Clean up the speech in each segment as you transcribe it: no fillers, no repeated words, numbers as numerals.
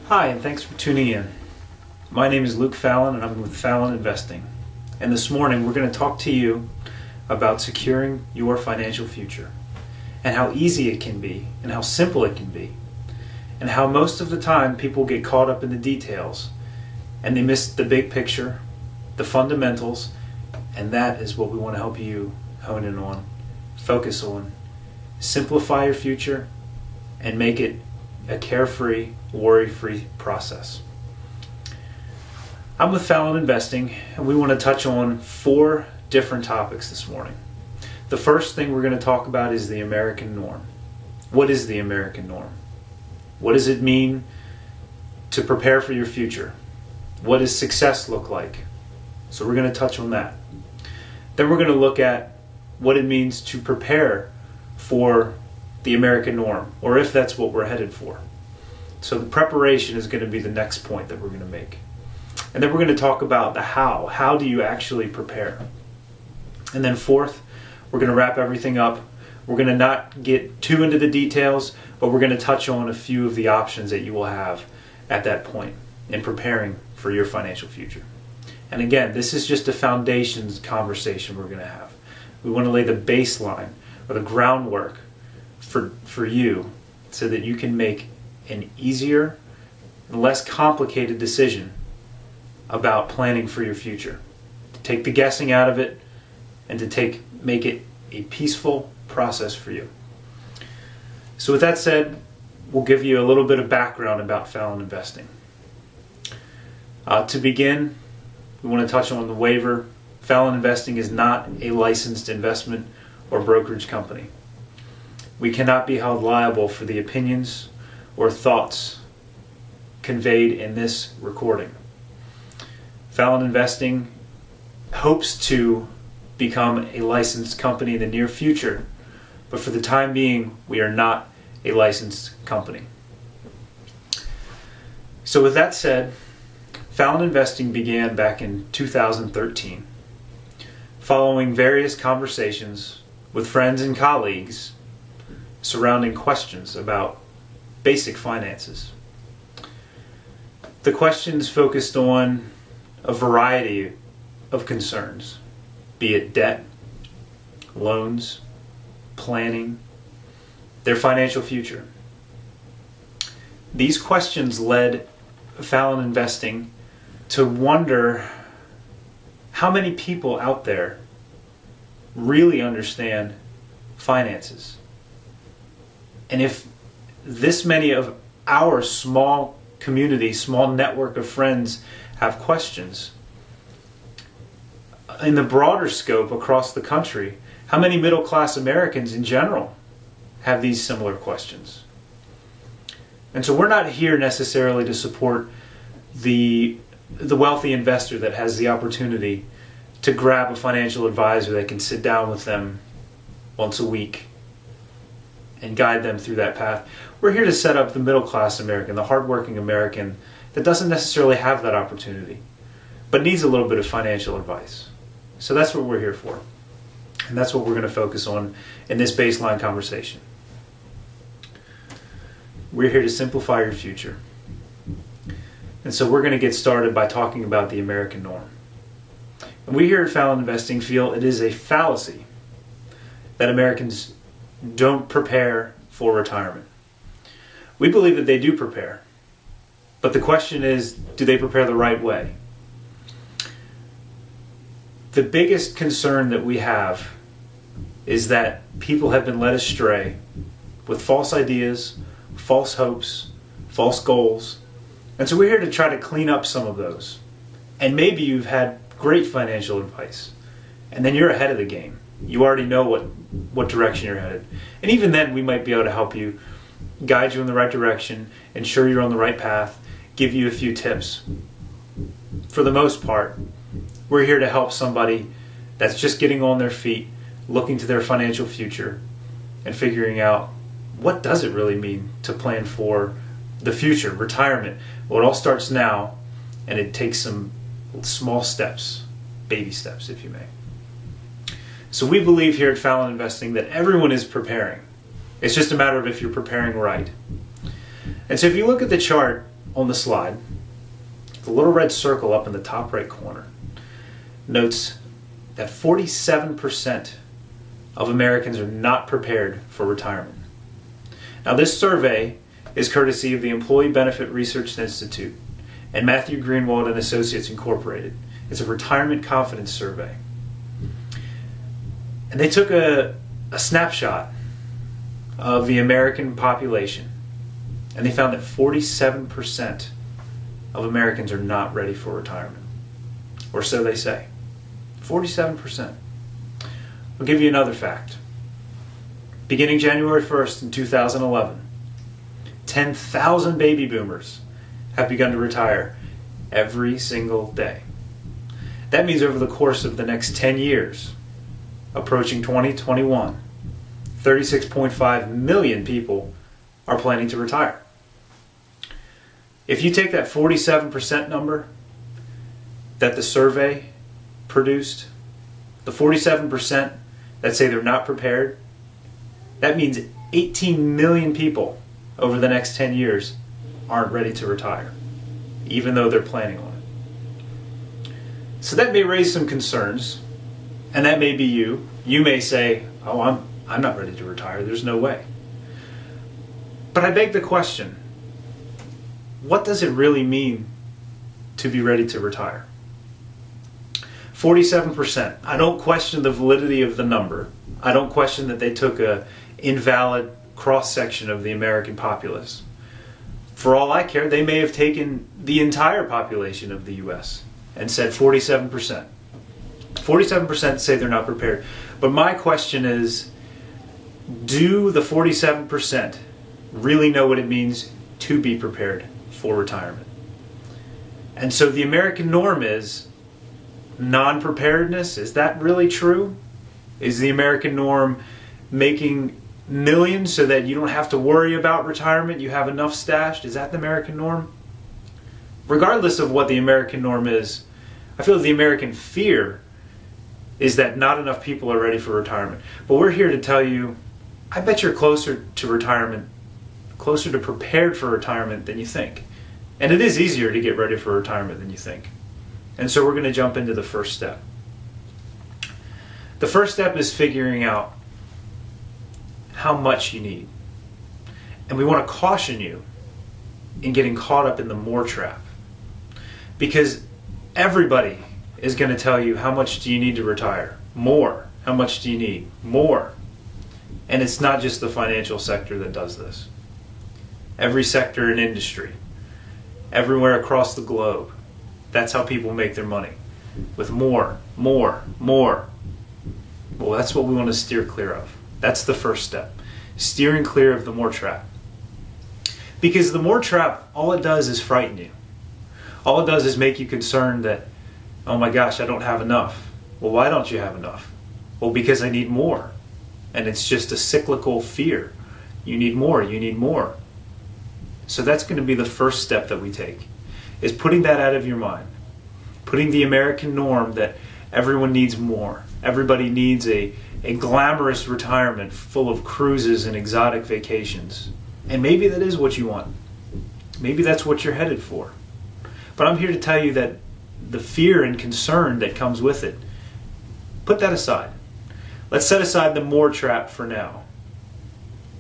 Hi, and thanks for tuning in. My name is Luke Fallon, and I'm with Fallon Investing. And this morning, we're going to talk to you about securing your financial future, and how easy it can be, and how simple it can be, and how most of the time people get caught up in the details, and they miss the big picture, the fundamentals, and that is what we want to help you hone in on, focus on, simplify your future, and make it a carefree, worry-free process. I'm with Fallon Investing, and we want to touch on 4 different topics this morning. The first thing we're going to talk about is the American norm. What is the American norm? What does it mean to prepare for your future? What does success look like? So we're going to touch on that. Then we're going to look at what it means to prepare for the American norm, or if that's what we're headed for. So the preparation is going to be the next point that we're going to make. And then we're going to talk about the how. How do you actually prepare? And then fourth, we're going to wrap everything up. We're going to not get too into the details, but we're going to touch on a few of the options that you will have at that point in preparing for your financial future. And again, this is just a foundations conversation we're going to have. We want to lay the baseline or the groundwork for you so that you can make an easier and less complicated decision about planning for your future. To take the guessing out of it and to make it a peaceful process for you. So with that said, we'll give you a little bit of background about Fallon Investing. To begin, we want to touch on the waiver. Fallon Investing is not a licensed investment or brokerage company. We cannot be held liable for the opinions or thoughts conveyed in this recording. Fallon Investing hopes to become a licensed company in the near future, but for the time being, we are not a licensed company. So with that said, Fallon Investing began back in 2013, following various conversations with friends and colleagues surrounding questions about basic finances. The questions focused on a variety of concerns, be it debt, loans, planning, their financial future. These questions led Fallon Investing to wonder how many people out there really understand finances. And if this many of our small community, small network of friends have questions, in the broader scope across the country, how many middle-class Americans in general have these similar questions? And so we're not here necessarily to support the wealthy investor that has the opportunity to grab a financial advisor that can sit down with them once a week and guide them through that path. We're here to set up the middle-class American, the hardworking American that doesn't necessarily have that opportunity, but needs a little bit of financial advice. So that's what we're here for. And that's what we're going to focus on in this baseline conversation. We're here to simplify your future. And so we're going to get started by talking about the American norm. And we here at Fallon Investing feel it is a fallacy that Americans don't prepare for retirement. We believe that they do prepare. But the question is, do they prepare the right way? The biggest concern that we have is that people have been led astray with false ideas, false hopes, false goals. And so we're here to try to clean up some of those. And maybe you've had great financial advice, and then you're ahead of the game. You already know what direction you're headed. And even then, we might be able to help you, guide you in the right direction, ensure you're on the right path, give you a few tips. For the most part, we're here to help somebody that's just getting on their feet, looking to their financial future, and figuring out what does it really mean to plan for the future, retirement. Well, it all starts now, and it takes some small steps, baby steps, if you may. So we believe here at Fallon Investing that everyone is preparing. It's just a matter of if you're preparing right. And so if you look at the chart on the slide, the little red circle up in the top right corner, notes that 47% of Americans are not prepared for retirement. Now, this survey is courtesy of the Employee Benefit Research Institute and Matthew Greenwald and Associates Incorporated. It's a retirement confidence survey. And they took a snapshot of the American population, and they found that 47% of Americans are not ready for retirement. Or so they say. 47%. I'll give you another fact. Beginning January 1st in 2011, 10,000 baby boomers have begun to retire every single day. That means over the course of the next 10 years, approaching 2021, 36.5 million people are planning to retire. If you take that 47% number that the survey produced, the 47% that say they're not prepared, that means 18 million people over the next 10 years aren't ready to retire, even though they're planning on it. So that may raise some concerns, and that may be you. You may say, oh, I'm not ready to retire, there's no way. But I beg the question, what does it really mean to be ready to retire? 47%. I don't question the validity of the number. I don't question that they took an invalid cross-section of the American populace. For all I care, they may have taken the entire population of the U.S. and said 47%. 47% say they're not prepared. But my question is, do the 47% really know what it means to be prepared for retirement? And so the American norm is non-preparedness. Is that really true? Is the American norm making millions so that you don't have to worry about retirement, you have enough stashed? Is that the American norm? Regardless of what the American norm is, I feel the American fear is that not enough people are ready for retirement. But we're here to tell you, I bet you're closer to retirement, closer to prepared for retirement than you think. And it is easier to get ready for retirement than you think. And so we're going to jump into the first step. The first step is figuring out how much you need. And we want to caution you in getting caught up in the more trap. Because everybody is going to tell you, how much do you need to retire? More. How much do you need? More. And it's not just the financial sector that does this. Every sector and industry, everywhere across the globe, that's how people make their money. With more, more, more. Well, that's what we want to steer clear of. That's the first step. Steering clear of the more trap. Because the more trap, all it does is frighten you. All it does is make you concerned that, oh my gosh, I don't have enough. Well, why don't you have enough? Well, because I need more. And it's just a cyclical fear. You need more, you need more. So that's going to be the first step that we take, is putting that out of your mind. Putting the American norm that everyone needs more. Everybody needs a glamorous retirement full of cruises and exotic vacations. And maybe that is what you want. Maybe that's what you're headed for. But I'm here to tell you that the fear and concern that comes with it, put that aside. Let's set aside the more trap for now.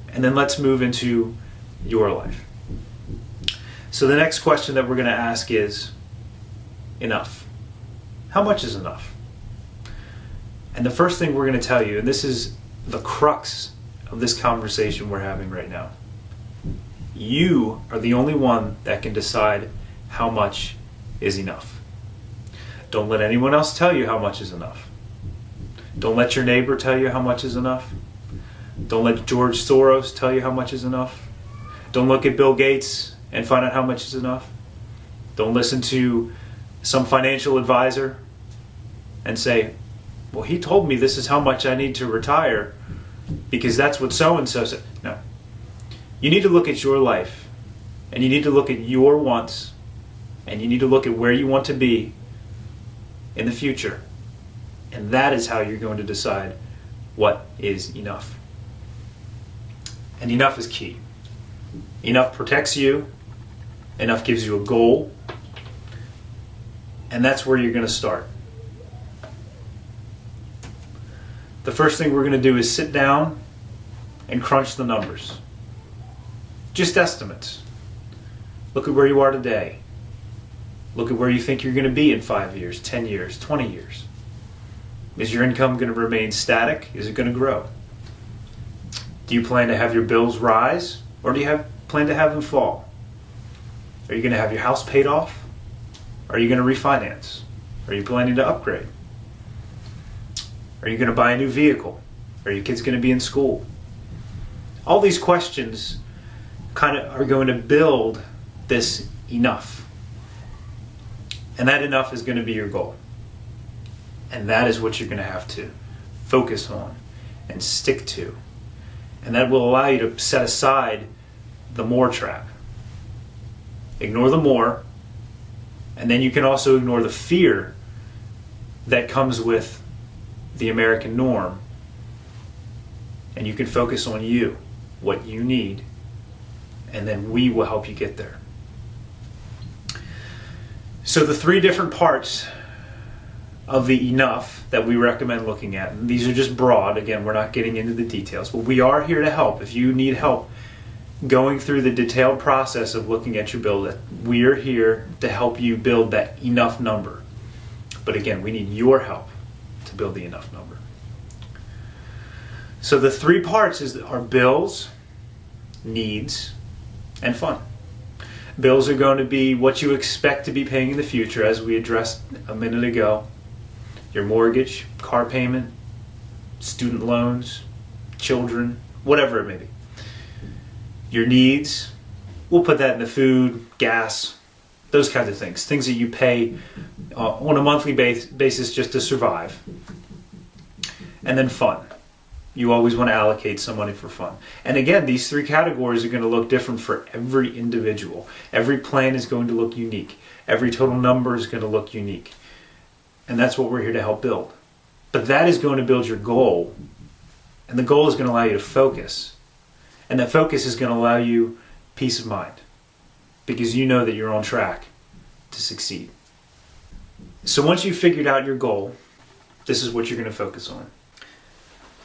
And then let's move into your life. So the next question that we're going to ask is, enough. How much is enough? And the first thing we're going to tell you, and this is the crux of this conversation we're having right now, you are the only one that can decide how much is enough. Don't let anyone else tell you how much is enough. Don't let your neighbor tell you how much is enough. Don't let George Soros tell you how much is enough. Don't look at Bill Gates and find out how much is enough. Don't listen to some financial advisor and say, well, he told me this is how much I need to retire because that's what so-and-so said. No. You need to look at your life, and you need to look at your wants, and you need to look at where you want to be in the future. And that is how you're going to decide what is enough. And enough is key. Enough protects you. Enough gives you a goal, and that's where you're going to start. The first thing we're going to do is sit down and crunch the numbers. Just estimates. Look at where you are today. Look at where you think you're going to be in 5 years, 10 years, 20 years. Is your income going to remain static? Is it going to grow? Do you plan to have your bills rise, or do you plan to have them fall? Are you going to have your house paid off? Are you going to refinance? Are you planning to upgrade? Are you going to buy a new vehicle? Are your kids going to be in school? All these questions kind of are going to build this enough. And that enough is going to be your goal. And that is what you're going to have to focus on and stick to. And that will allow you to set aside the more trap. Ignore the more, and then you can also ignore the fear that comes with the American norm. And you can focus on you, what you need, and then we will help you get there. So the 3 different parts of the enough that we recommend looking at, and these are just broad, again, we're not getting into the details, but we are here to help. If you need help going through the detailed process of looking at your bill, we are here to help you build that enough number. But again, we need your help to build the enough number. So the 3 parts are bills, needs, and fun. Bills are going to be what you expect to be paying in the future, as we addressed a minute ago. Your mortgage, car payment, student loans, children, whatever it may be. Your needs, we'll put that in the food, gas, those kinds of things. Things that you pay on a monthly basis just to survive. And then fun. You always want to allocate some money for fun. And again, these 3 categories are going to look different for every individual. Every plan is going to look unique. Every total number is going to look unique. And that's what we're here to help build. But that is going to build your goal. And the goal is going to allow you to focus. And that focus is going to allow you peace of mind. Because you know that you're on track to succeed. So once you've figured out your goal, this is what you're going to focus on.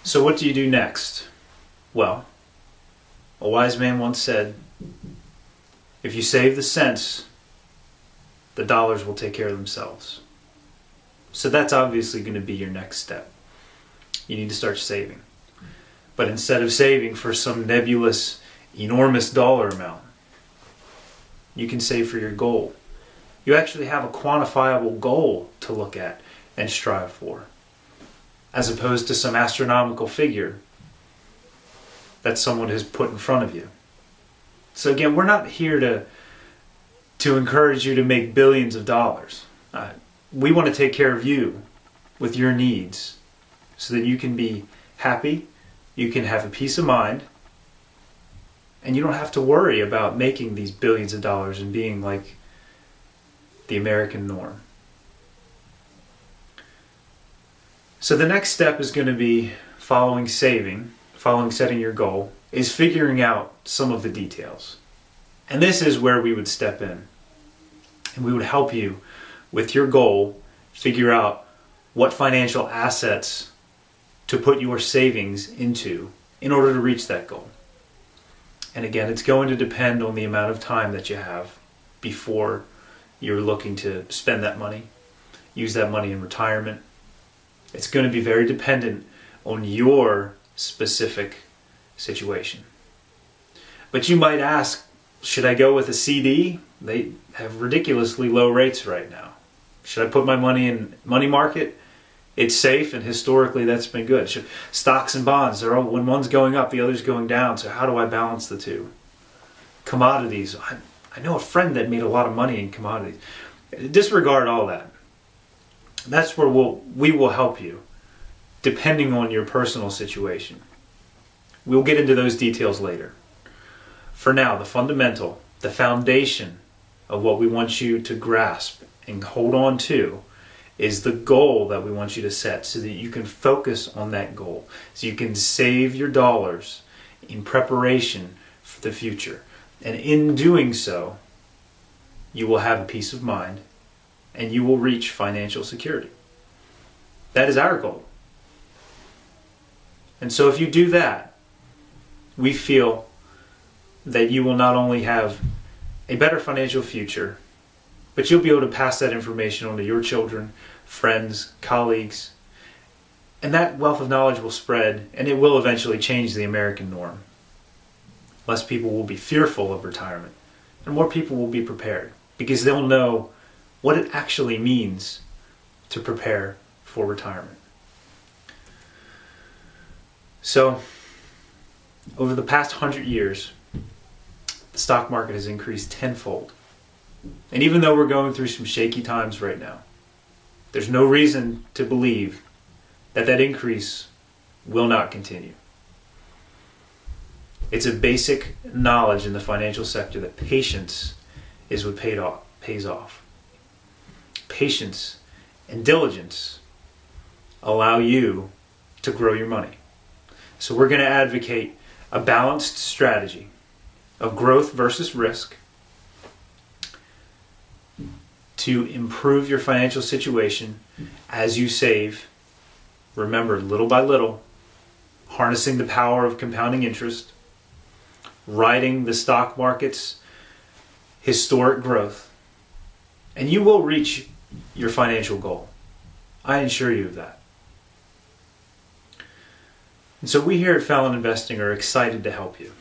So what do you do next? Well, a wise man once said, if you save the cents, the dollars will take care of themselves. So that's obviously going to be your next step. You need to start saving. But instead of saving for some nebulous, enormous dollar amount, you can save for your goal. You actually have a quantifiable goal to look at and strive for, as opposed to some astronomical figure that someone has put in front of you. So again, we're not here to encourage you to make billions of dollars. We want to take care of you with your needs so that you can be happy, you can have a peace of mind, and you don't have to worry about making these billions of dollars and being like the American norm. So the next step is going to be following setting your goal, is figuring out some of the details. And this is where we would step in. And we would help you with your goal, figure out what financial assets to put your savings into in order to reach that goal. And again, it's going to depend on the amount of time that you have before you're looking to spend that money, use that money in retirement. It's going to be very dependent on your specific situation. But you might ask, should I go with a CD? They have ridiculously low rates right now. Should I put my money in money market? It's safe, and historically that's been good. Stocks and bonds, when one's going up, the other's going down. So how do I balance the two? Commodities. I know a friend that made a lot of money in commodities. Disregard all that. That's where we will help you, depending on your personal situation. We'll get into those details later. For now, the fundamental, the foundation of what we want you to grasp and hold on to is the goal that we want you to set so that you can focus on that goal. So you can save your dollars in preparation for the future. And in doing so, you will have a peace of mind, and you will reach financial security. That is our goal. And so if you do that, we feel that you will not only have a better financial future, but you'll be able to pass that information on to your children, friends, colleagues, and that wealth of knowledge will spread, and it will eventually change the American norm. Less people will be fearful of retirement, and more people will be prepared, because they'll know what it actually means to prepare for retirement. So, over the past 100 years, the stock market has increased tenfold. And even though we're going through some shaky times right now, there's no reason to believe that that increase will not continue. It's a basic knowledge in the financial sector that patience is what pays off. Patience and diligence allow you to grow your money. So we're going to advocate a balanced strategy of growth versus risk to improve your financial situation as you save. Remember, little by little, harnessing the power of compounding interest, riding the stock market's historic growth, and you will reach your financial goal. I assure you of that. And so we here at Fallon Investing are excited to help you.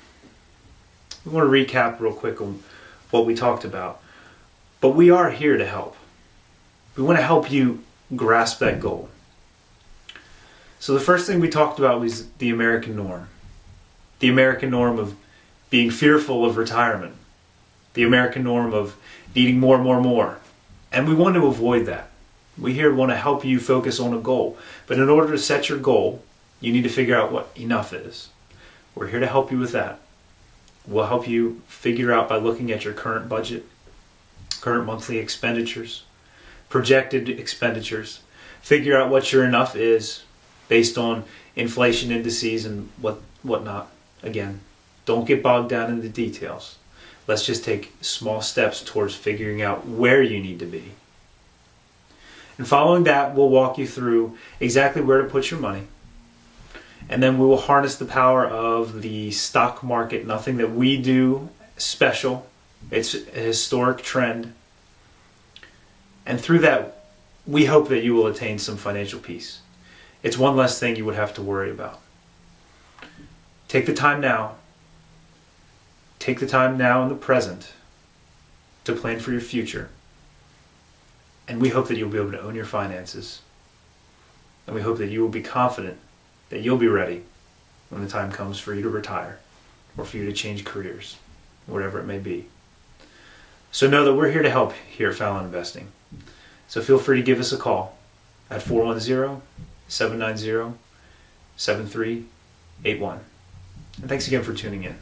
We want to recap real quick on what we talked about. But we are here to help. We want to help you grasp that goal. So the first thing we talked about was the American norm. The American norm of being fearful of retirement. The American norm of needing more. And we want to avoid that. We here want to help you focus on a goal. But in order to set your goal, you need to figure out what enough is. We're here to help you with that. We'll help you figure out by looking at your current budget, current monthly expenditures, projected expenditures, figure out what your enough is based on inflation indices and whatnot. Again, don't get bogged down in the details. Let's just take small steps towards figuring out where you need to be. And following that, we'll walk you through exactly where to put your money. And then we will harness the power of the stock market, nothing that we do special. It's a historic trend. And through that, we hope that you will attain some financial peace. It's one less thing you would have to worry about. Take the time now. Take the time now in the present to plan for your future. And we hope that you'll be able to own your finances. And we hope that you will be confident that you'll be ready when the time comes for you to retire or for you to change careers, whatever it may be. So know that we're here to help here at Fallon Investing. So feel free to give us a call at 410-790-7381. And thanks again for tuning in.